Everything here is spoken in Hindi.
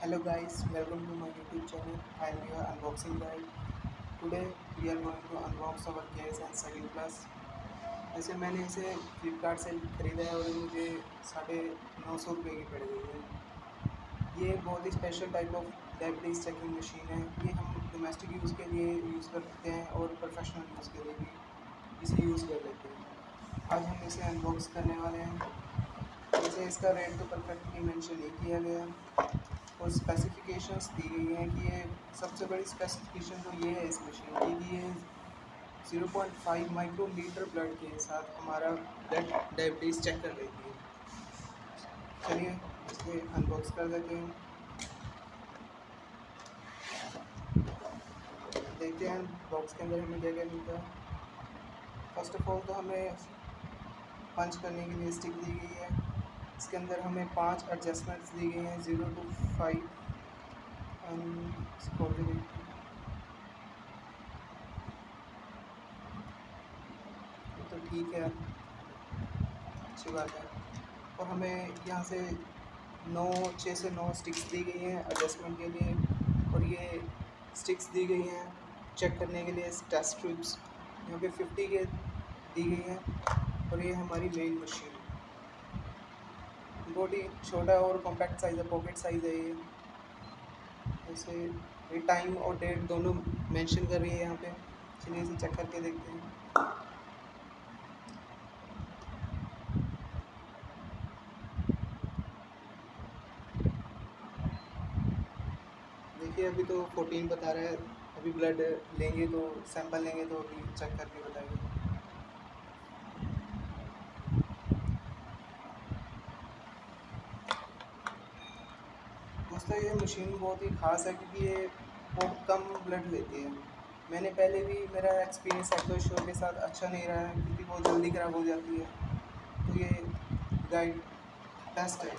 Hello guys, welcome to my YouTube channel. I am your unboxing guide. Today we are going to unbox our case and second plus. ऐसे मैंने इसे फ्लिपकार्ट से ख़रीदा है और ये मुझे 950 रुपये की पड़ गई है। ये बहुत ही special type of diabetes checking machine है। ये हम डोमेस्टिक यूज़ के लिए यूज़ करते हैं और प्रोफेशनल यूज़ के लिए भी इसे यूज़ कर लेते हैं। आज हम इसे अनबॉक्स करने वाले हैं। वैसे इसका रेट तो परफेक्टली मेंशन नहीं किया गया और स्पेसिफिकेशंस दी गई हैं कि ये सबसे बड़ी स्पेसिफिकेशन तो ये है इस मशीन की कि ये 0.5 माइक्रोलीटर ब्लड के साथ हमारा ब्लड डायबिटीज़ चेक कर लेती है। चलिए इसे अनबॉक्स कर देते हैं, देखते हैं बॉक्स के अंदर हमें क्या क्या मिलता है। फर्स्ट ऑफ ऑल तो हमें पंच करने के लिए स्टिक दी गई है। इसके अंदर हमें 5 एडजस्टमेंट्स दी गई हैं 0 to 5 तो ठीक है, अच्छी बात है। और हमें यहाँ से 6 से 9 स्टिक्स दी गई हैं एडजस्टमेंट के लिए और ये स्टिक्स दी गई हैं चेक करने के लिए टेस्ट ट्यूब्स यहाँ पे 50 के दी गई हैं। और ये हमारी मेन मशीन बहुत ही छोटा और कॉम्पैक्ट साइज़ है, पॉकेट साइज़ है ये। जैसे ये टाइम और डेट दोनों मेंशन कर रही है यहाँ पे। चलिए इसे चेक करके देखते हैं। देखिए अभी तो 14 बता रहा है। अभी ब्लड लेंगे तो सैंपल लेंगे तो अभी चेक करके बताएंगे। दोस्तों ये मशीन बहुत ही ख़ास है क्योंकि ये बहुत कम ब्लड लेती है। मैंने पहले भी मेरा एक्सपीरियंस एक्टोशोर के साथ अच्छा नहीं रहा है क्योंकि बहुत जल्दी ख़राब हो जाती है। तो ये गाइड बेस्ट है।